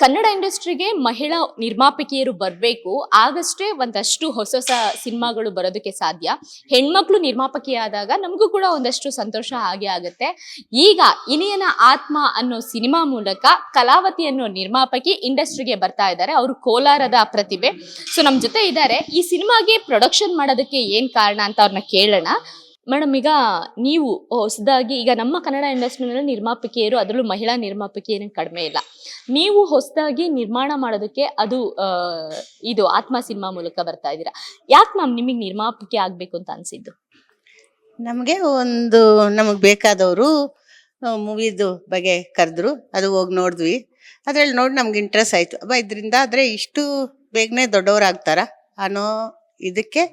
ಕನ್ನಡ ಇಂಡಸ್ಟ್ರಿಗೆ ಮಹಿಳಾ ನಿರ್ಮಾಪಕಿಯರು ಬರಬೇಕು, ಆಗಷ್ಟೇ ಒಂದಷ್ಟು ಹೊಸ ಹೊಸ ಸಿನಿಮಾಗಳು ಬರೋದಕ್ಕೆ ಸಾಧ್ಯ. ಹೆಣ್ಮಕ್ಳು ನಿರ್ಮಾಪಕಿಯಾದಾಗ ನಮಗೂ ಕೂಡ ಒಂದಷ್ಟು ಸಂತೋಷ ಹಾಗೆ ಆಗುತ್ತೆ. ಈಗ ಇನಿಯನ ಆತ್ಮ ಅನ್ನೋ ಸಿನಿಮಾ ಮೂಲಕ ಕಲಾವತಿ ಅನ್ನೋ ನಿರ್ಮಾಪಕಿ ಇಂಡಸ್ಟ್ರಿಗೆ ಬರ್ತಾ ಇದ್ದಾರೆ. ಅವರು ಕೋಲಾರದ ಪ್ರತಿಭೆ. ಸೊ ನಮ್ಮ ಜೊತೆ ಇದ್ದಾರೆ. ಈ ಸಿನಿಮಾಗೆ ಪ್ರೊಡಕ್ಷನ್ ಮಾಡೋದಕ್ಕೆ ಏನ್ ಕಾರಣ ಅಂತ ಅವ್ರನ್ನ ಕೇಳೋಣ. ಮೇಡಮ್, ಈಗ ನೀವು ಹೊಸದಾಗಿ ಈಗ ನಮ್ಮ ಕನ್ನಡ ಇಂಡಸ್ಟ್ರಿನಲ್ಲಿ ನಿರ್ಮಾಪಕಿಯರು, ಅದರಲ್ಲೂ ಮಹಿಳಾ ನಿರ್ಮಾಪಕಿಯರು ಕಡಿಮೆ ಇಲ್ಲ. ನೀವು ಹೊಸದಾಗಿ ನಿರ್ಮಾಣ ಮಾಡೋದಕ್ಕೆ ಅದು ಇದು ಆತ್ಮ ಸಿನಿಮಾ ಮೂಲಕ ಬರ್ತಾ ಇದ್ದೀರಾ. ಯಾಕೆ ಮ್ಯಾಮ್ ನಿಮಗೆ ನಿರ್ಮಾಪಕಿ ಆಗ್ಬೇಕು ಅಂತ ಅನ್ಸಿದ್ದು? ನಮಗೆ ಬೇಕಾದವರು ಮೂವಿದು ಬಗ್ಗೆ ಕರೆದ್ರು, ಅದು ಹೋಗಿ ನೋಡಿದ್ವಿ. ಅದ್ರಲ್ಲಿ ನೋಡಿ ನಮ್ಗೆ ಇಂಟ್ರೆಸ್ಟ್ ಆಯಿತು. ಇದರಿಂದ ಆದರೆ ಇಷ್ಟು ಬೇಗನೆ ದೊಡ್ಡವರಾಗ್ತಾರ ಅನ್ನೋ ಇದಕ್ಕೆ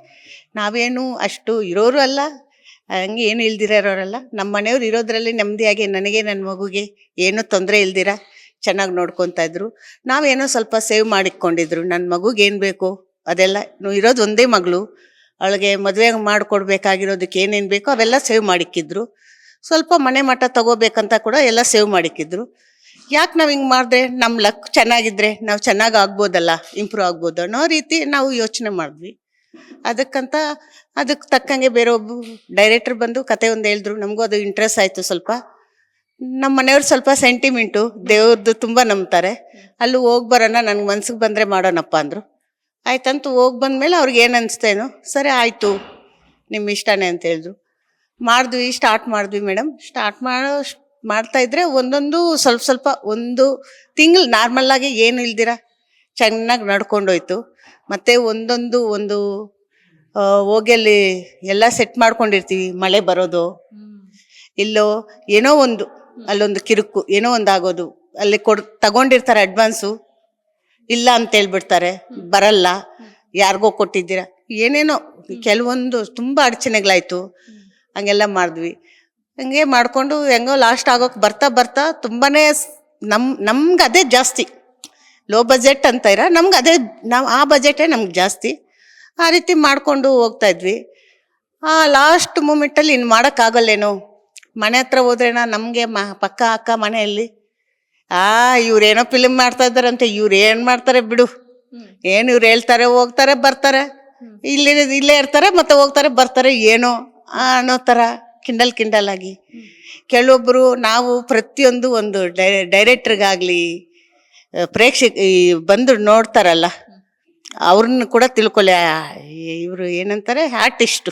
ನಾವೇನು ಅಷ್ಟು ಇರೋರು ಅಲ್ಲ, ಹಂಗೆ ಏನು ಇಲ್ದಿರೋರಲ್ಲ. ನಮ್ಮ ಮನೆಯವ್ರು ಇರೋದ್ರಲ್ಲಿ ನೆಮ್ಮದಿಯಾಗಿ ನನಗೆ ನನ್ನ ಮಗುಗೆ ಏನೂ ತೊಂದರೆ ಇಲ್ದಿರ ಚೆನ್ನಾಗಿ ನೋಡ್ಕೊತಾ ಇದ್ರು. ನಾವೇನೋ ಸ್ವಲ್ಪ ಸೇವ್ ಮಾಡಿಕೊಂಡಿದ್ರು. ನನ್ನ ಮಗುಗೆ ಏನು ಬೇಕು ಅದೆಲ್ಲ, ಇರೋದು ಒಂದೇ ಮಗಳು, ಅವಳಿಗೆ ಮದುವೆ ಮಾಡಿಕೊಡ್ಬೇಕಾಗಿರೋದಕ್ಕೆ ಏನೇನು ಬೇಕೋ ಅವೆಲ್ಲ ಸೇವ್ ಮಾಡಿಕ್ಕಿದ್ರು. ಸ್ವಲ್ಪ ಮನೆ ಮಠ ತಗೋಬೇಕಂತ ಕೂಡ ಎಲ್ಲ ಸೇವ್ ಮಾಡಿಕ್ಕಿದ್ರು. ಯಾಕೆ ನಾವು ಹಿಂಗೆ ಮಾಡಿದ್ರೆ ನಮ್ಮ ಲಕ್ ಚೆನ್ನಾಗಿದ್ರೆ ನಾವು ಚೆನ್ನಾಗಿ ಆಗ್ಬೋದಲ್ಲ, ಇಂಪ್ರೂವ್ ಆಗ್ಬೋದು ಅನ್ನೋ ರೀತಿ ನಾವು ಯೋಚನೆ ಮಾಡಿದ್ವಿ. ಅದಕ್ಕೆ ತಕ್ಕಂಗೆ ಬೇರೆ ಒಬ್ಬ ಡೈರೆಕ್ಟ್ರ್ ಬಂದು ಕತೆ ಒಂದು ಹೇಳಿದ್ರು. ನಮಗೂ ಅದು ಇಂಟ್ರೆಸ್ಟ್ ಆಯಿತು. ಸ್ವಲ್ಪ ನಮ್ಮ ಮನೆಯವ್ರು ಸ್ವಲ್ಪ ಸೆಂಟಿಮೆಂಟು, ದೇವ್ರದ್ದು ತುಂಬ ನಂಬ್ತಾರೆ. ಅಲ್ಲಿ ಹೋಗಿ ಬರೋಣ, ನನಗೆ ಮನ್ಸಿಗೆ ಬಂದರೆ ಮಾಡೋಣಪ್ಪ ಅಂದರು. ಆಯ್ತಂತೂ ಹೋಗಿ ಬಂದಮೇಲೆ ಅವ್ರಿಗೆ ಏನು ಅನಿಸ್ತೇನೋ, ಸರಿ ಆಯಿತು ನಿಮ್ಮ ಇಷ್ಟನೇ ಅಂತ ಹೇಳಿದ್ರು. ಸ್ಟಾರ್ಟ್ ಮಾಡಿದ್ವಿ ಮೇಡಮ್. ಮಾಡ್ತಾಯಿದ್ರೆ ಒಂದೊಂದು ಸ್ವಲ್ಪ ಒಂದು ತಿಂಗಳು ನಾರ್ಮಲ್ಲಾಗಿ ಏನು ಇಲ್ದಿರ ಚೆನ್ನಾಗಿ ನಡ್ಕೊಂಡೋಯ್ತು. ಮತ್ತು ಒಂದು ಹೋಗಿ ಅಲ್ಲಿ ಎಲ್ಲ ಸೆಟ್ ಮಾಡ್ಕೊಂಡಿರ್ತೀವಿ. ಮಳೆ ಬರೋದು ಇಲ್ಲೋ ಏನೋ ಒಂದು, ಅಲ್ಲೊಂದು ಕಿರುಕು ಏನೋ ಒಂದು ಆಗೋದು, ಅಲ್ಲಿ ತಗೊಂಡಿರ್ತಾರೆ ಅಡ್ವಾನ್ಸು, ಇಲ್ಲ ಅಂತ ಹೇಳ್ಬಿಡ್ತಾರೆ, ಬರಲ್ಲ, ಯಾರಿಗೋ ಕೊಟ್ಟಿದ್ದೀರ, ಏನೇನೋ ಕೆಲವೊಂದು ತುಂಬ ಅಡಚಣೆಗಳಾಯಿತು. ಹಂಗೆಲ್ಲ ಮಾಡಿದ್ವಿ. ಹಂಗೆ ಮಾಡಿಕೊಂಡು ಹೆಂಗೋ ಲಾಸ್ಟ್ ಆಗೋಕೆ ಬರ್ತಾ ತುಂಬಾ ನಮ್ಗೆ ಅದೇ ಜಾಸ್ತಿ. ಲೋ ಬಜೆಟ್ ಅಂತ ನಮ್ಗೆ ಅದೇ, ಆ ಬಜೆಟೇ ನಮ್ಗೆ ಜಾಸ್ತಿ. ಆ ರೀತಿ ಮಾಡಿಕೊಂಡು ಹೋಗ್ತಾಯಿದ್ವಿ. ಲಾಸ್ಟ್ ಮೂಮೆಂಟಲ್ಲಿ ಇನ್ನು ಮಾಡೋಕ್ಕಾಗಲ್ಲೇನೋ, ಮನೆ ಹತ್ರ ಹೋದ್ರೇನ ನಮಗೆ ಪಕ್ಕ ಅಕ್ಕ ಮನೆಯಲ್ಲಿ ಇವ್ರೇನೋ ಫಿಲ್ಮ್ ಮಾಡ್ತಾ ಇದ್ದಾರಂತೆ, ಇವ್ರು ಏನು ಮಾಡ್ತಾರೆ ಬಿಡು, ಏನು ಇವ್ರು ಹೇಳ್ತಾರೆ ಹೋಗ್ತಾರೆ ಬರ್ತಾರೆ, ಇಲ್ಲೇ ಇರ್ತಾರೆ ಮತ್ತೆ ಹೋಗ್ತಾರೆ ಬರ್ತಾರೆ, ಏನೋ ಅನ್ನೋ ಥರ ಕಿಂಡಲ್ ಆಗಿ ಕೆಲವೊಬ್ಬರು ನಾವು ಪ್ರತಿಯೊಂದು ಒಂದು ಡೈರೆಕ್ಟ್ರಿಗಾಗಲಿ ಬಂದು ನೋಡ್ತಾರಲ್ಲ, ಅವ್ರನ್ನ ಕೂಡ ತಿಳ್ಕೊಳ್ಳಿ. ಇವರು ಏನಂತಾರೆ ಆರ್ಟಿಸ್ಟು,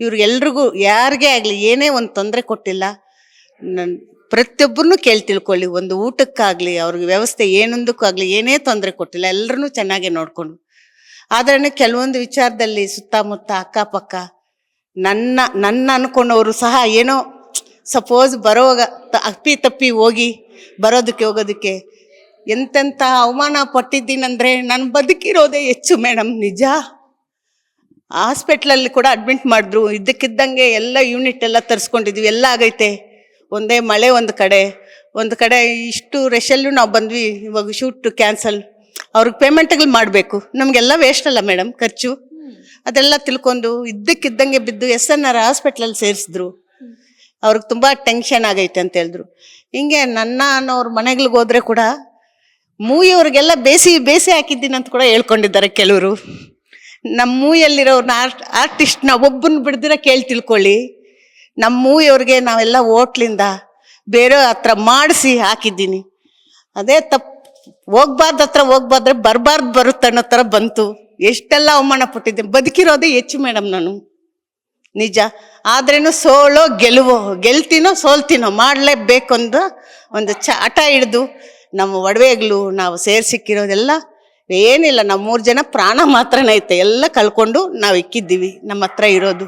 ಇವ್ರಿಗೆಲ್ರಿಗೂ ಯಾರಿಗೇ ಆಗಲಿ ಏನೇ ಒಂದು ತೊಂದರೆ ಕೊಟ್ಟಿಲ್ಲ. ಪ್ರತಿಯೊಬ್ಬರನ್ನು ತಿಳ್ಕೊಳ್ಳಿ. ಒಂದು ಊಟಕ್ಕಾಗಲಿ ಅವ್ರಿಗೆ ವ್ಯವಸ್ಥೆ ಏನೊಂದಕ್ಕಾಗಲಿ ಏನೇ ತೊಂದರೆ ಕೊಟ್ಟಿಲ್ಲ, ಎಲ್ಲರೂ ಚೆನ್ನಾಗೇ ನೋಡಿಕೊಂಡು. ಆದ್ರೆ ಕೆಲವೊಂದು ವಿಚಾರದಲ್ಲಿ ಸುತ್ತಮುತ್ತ ಅಕ್ಕಪಕ್ಕ ನನ್ನ ಅನ್ಕೊಂಡವರು ಸಹ ಏನೋ ಸಪೋಸ್ ಬರೋವಾಗ ತಪ್ಪಿ ಹೋಗೋದಕ್ಕೆ ಎಂತೆಂಥ ಅವಮಾನ ಪಟ್ಟಿದ್ದೀನಂದರೆ ನಾನು ಬದುಕಿರೋದೇ ಹೆಚ್ಚು ಮೇಡಮ್. ನಿಜ. ಹಾಸ್ಪಿಟ್ಲಲ್ಲಿ ಕೂಡ ಅಡ್ಮಿಟ್ ಮಾಡಿದ್ರು. ಇದ್ದಕ್ಕಿದ್ದಂಗೆ ಎಲ್ಲ ಯೂನಿಟ್ ಎಲ್ಲ ತರಿಸ್ಕೊಂಡಿದ್ವಿ, ಎಲ್ಲ ಆಗೈತೆ. ಒಂದೇ ಮಳೆ ಒಂದು ಕಡೆ ಇಷ್ಟು ರಶಲ್ಲೂ ನಾವು ಬಂದ್ವಿ. ಇವಾಗ ಶೂಟ್ ಕ್ಯಾನ್ಸಲ್, ಅವ್ರಿಗೆ ಪೇಮೆಂಟ್ಗಳು ಮಾಡಬೇಕು, ನಮಗೆಲ್ಲ ವೇಸ್ಟ್ ಅಲ್ಲ ಮೇಡಮ್ ಖರ್ಚು. ಅದೆಲ್ಲ ತಿಳ್ಕೊಂಡು ಇದ್ದಕ್ಕಿದ್ದಂಗೆ ಬಿದ್ದು SNR ಹಾಸ್ಪಿಟ್ಲಲ್ಲಿ ಸೇರಿಸಿದ್ರು. ಅವ್ರಿಗೆ ತುಂಬ ಟೆನ್ಷನ್ ಆಗೈತೆ ಅಂತ ಹೇಳಿದ್ರು. ಹಿಂಗೆ ಅನ್ನೋರು ಮನೆಗಳಿಗೆ ಹೋದ್ರೆ ಕೂಡ ಮೂವಿಯವ್ರಿಗೆಲ್ಲ ಬೇಸಿ ಹಾಕಿದ್ದೀನಿ ಅಂತ ಕೂಡ ಹೇಳ್ಕೊಂಡಿದ್ದಾರೆ ಕೆಲವರು. ನಮ್ಮ ಮೂವಿಯಲ್ಲಿರೋರ್ನ ಆರ್ಟಿಸ್ಟ್ನ ಒಬ್ಬನ ಬಿಡ್ದಿರ ತಿಳ್ಕೊಳ್ಳಿ. ನಮ್ಮ ಮೂವಿಯವ್ರಿಗೆ ನಾವೆಲ್ಲ ಹೋಟ್ಲಿಂದ ಬೇರೆ ಹತ್ರ ಮಾಡಿಸಿ ಹಾಕಿದ್ದೀನಿ. ಅದೇ ಹೋಗ್ಬಾರ್ದ್ರೆ ಬರುತ್ತೆ ಅನ್ನೋ ಥರ ಬಂತು. ಎಷ್ಟೆಲ್ಲ ಅವಮಾನ ಪಟ್ಟಿದ್ದೀನಿ. ಬದುಕಿರೋದೇ ಹೆಚ್ಚು ಮೇಡಮ್ ನಾನು, ನಿಜ. ಆದ್ರೇನು ಸೋಲೋ ಗೆಲ್ತೀನೋ ಸೋಲ್ತೀನೋ ಮಾಡಲೇಬೇಕು ಒಂದು ಹಠ ಹಿಡ್ದು ನಮ್ಮ ಒಡವೆಗಳು ನಾವು ಸಿಕ್ಕಿರೋದೆಲ್ಲ ಏನಿಲ್ಲ. ನಾವು 3 ಜನ ಪ್ರಾಣ ಮಾತ್ರನೇ ಐತೆ, ಎಲ್ಲ ಕಳ್ಕೊಂಡು ನಾವು ಇಕ್ಕಿದ್ದೀವಿ. ನಮ್ಮ ಹತ್ರ ಇರೋದು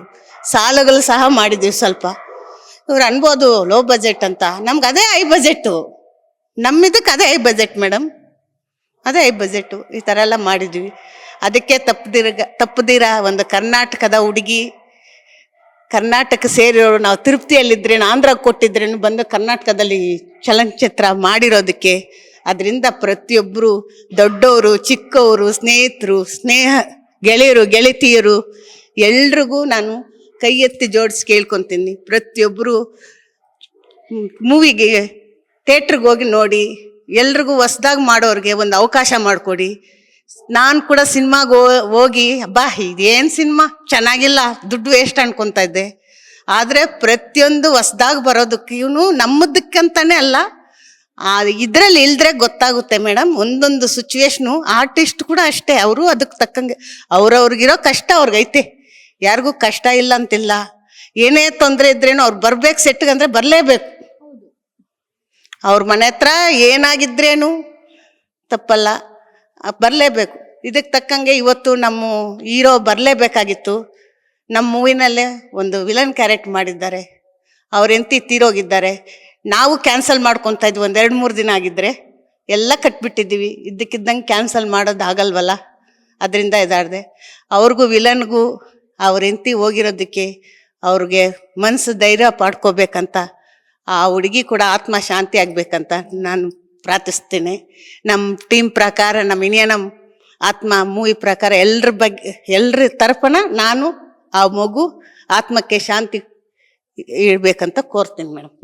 ಸಾಲಗಳು ಸಹ ಮಾಡಿದ್ದೀವಿ ಸ್ವಲ್ಪ. ಇವ್ರು ಅನ್ಬೋದು ಲೋ ಬಜೆಟ್ ಅಂತ, ನಮ್ಗೆ ಅದೇ ಹೈ ಬಜೆಟ್ಟು. ನಮ್ಮಿದಕ್ಕೆ ಅದೇ ಹೈ ಬಜೆಟ್ ಮೇಡಮ್, ಅದೇ ಹೈ ಬಜೆಟ್ಟು. ಈ ಥರ ಎಲ್ಲ ಮಾಡಿದ್ವಿ. ಅದಕ್ಕೆ ತಪ್ಪದಿರ ಒಂದು ಕರ್ನಾಟಕದ ಹುಡುಗಿ, ಕರ್ನಾಟಕ ಸೇರಿರೋರು, ನಾವು ತಿರುಪತಿಯಲ್ಲಿದ್ರೇನು ಆಂಧ್ರಾಗೆ ಕೊಟ್ಟಿದ್ರೇನು ಬಂದು ಕರ್ನಾಟಕದಲ್ಲಿ ಚಲನಚಿತ್ರ ಮಾಡಿರೋದಕ್ಕೆ. ಅದರಿಂದ ಪ್ರತಿಯೊಬ್ಬರು ದೊಡ್ಡವರು ಚಿಕ್ಕವರು ಸ್ನೇಹಿತರು ಗೆಳೆಯರು ಗೆಳತಿಯರು ಎಲ್ರಿಗೂ ನಾನು ಕೈ ಎತ್ತಿ ಜೋಡಿಸಿ ಕೇಳ್ಕೊತೀನಿ. ಪ್ರತಿಯೊಬ್ಬರು ಮೂವಿಗೆ ಥಿಯೇಟ್ರಿಗೆ ಹೋಗಿ ನೋಡಿ ಎಲ್ರಿಗೂ ಹೊಸ್ದಾಗಿ ಮಾಡೋರಿಗೆ ಒಂದು ಅವಕಾಶ ಮಾಡಿಕೊಡಿ. ನಾನು ಕೂಡ ಸಿನಿಮಾಗೆ ಹೋಗಿ ಬಾ ಇದೇನು ಸಿನಿಮಾ ಚೆನ್ನಾಗಿಲ್ಲ, ದುಡ್ಡು ವೇಸ್ಟ್ ಅನ್ಕೊತಾ ಇದ್ದೆ. ಆದರೆ ಪ್ರತಿಯೊಂದು ಹೊಸ್ದಾಗಿ ಬರೋದಕ್ಕೂ ನಮ್ಮದಕ್ಕಂತಾನೆ ಅಲ್ಲ, ಇದರಲ್ಲಿ ಇಲ್ದ್ರೆ ಗೊತ್ತಾಗುತ್ತೆ ಮೇಡಮ್. ಒಂದೊಂದು ಸಿಚುವೇಶನು ಆರ್ಟಿಸ್ಟ್ ಕೂಡ ಅಷ್ಟೇ, ಅವರು ಅದಕ್ಕೆ ತಕ್ಕಂಗೆ ಅವ್ರವ್ರಿಗಿರೋ ಕಷ್ಟ ಅವ್ರಿಗೈತೆ, ಯಾರಿಗೂ ಕಷ್ಟ ಇಲ್ಲ ಅಂತಿಲ್ಲ. ಏನೇ ತೊಂದರೆ ಇದ್ರೇನು ಅವ್ರು ಬರ್ಬೇಕು ಸೆಟ್ಗೆ ಅಂದರೆ ಬರಲೇಬೇಕು. ಅವ್ರ ಮನೆ ಹತ್ರ ಏನಾಗಿದ್ರೇನು ತಪ್ಪಲ್ಲ, ಬರಲೇಬೇಕು. ಇದಕ್ಕೆ ತಕ್ಕಂಗೆ ಇವತ್ತು ನಮ್ಮ ಹೀರೋ ಬರಲೇಬೇಕಾಗಿತ್ತು. ನಮ್ಮ ಮೂವಿನಲ್ಲೇ ಒಂದು ವಿಲನ್ ಕ್ಯಾರೆಕ್ಟ್ ಮಾಡಿದ್ದಾರೆ, ಅವ್ರ ಹೆಂಡತಿ ತೀರೋಗಿದ್ದಾರೆ. ನಾವು ಕ್ಯಾನ್ಸಲ್ ಮಾಡ್ಕೊತಾ ಇದ್ವಿ, 2-3 ದಿನ ಆಗಿದ್ರೆ ಎಲ್ಲ ಕಟ್ಬಿಟ್ಟಿದ್ದೀವಿ. ಇದ್ದಕ್ಕಿದ್ದಂಗೆ ಕ್ಯಾನ್ಸಲ್ ಮಾಡೋದು ಆಗಲ್ವಲ್ಲ, ಅದರಿಂದ ಇದಾಡ್ದೆ. ಅವ್ರಿಗೂ ವಿಲನ್ಗೂ ಅವ್ರ ಹೆಂಡತಿ ಹೋಗಿರೋದಕ್ಕೆ ಅವ್ರಿಗೆ ಮನಸ್ಸು ಧೈರ್ಯ ಪಡ್ಕೋಬೇಕಂತ, ಆ ಹುಡುಗಿ ಕೂಡ ಆತ್ಮ ಶಾಂತಿ ಆಗ್ಬೇಕಂತ ನಾನು ಪ್ರಾರ್ಥಿಸ್ತೀನಿ. ನಮ್ಮ ಟೀಮ್ ಪ್ರಕಾರ, ನಮ್ಮ ನಮ್ಮ ಆತ್ಮ ಮೂವಿ ಪ್ರಕಾರ ಎಲ್ಲರ ತರಪನ ನಾನು ಆ ಮಗು ಆತ್ಮಕ್ಕೆ ಶಾಂತಿ ಇಡಬೇಕಂತ ಕೋರ್ತೀನಿ ಮೇಡಮ್.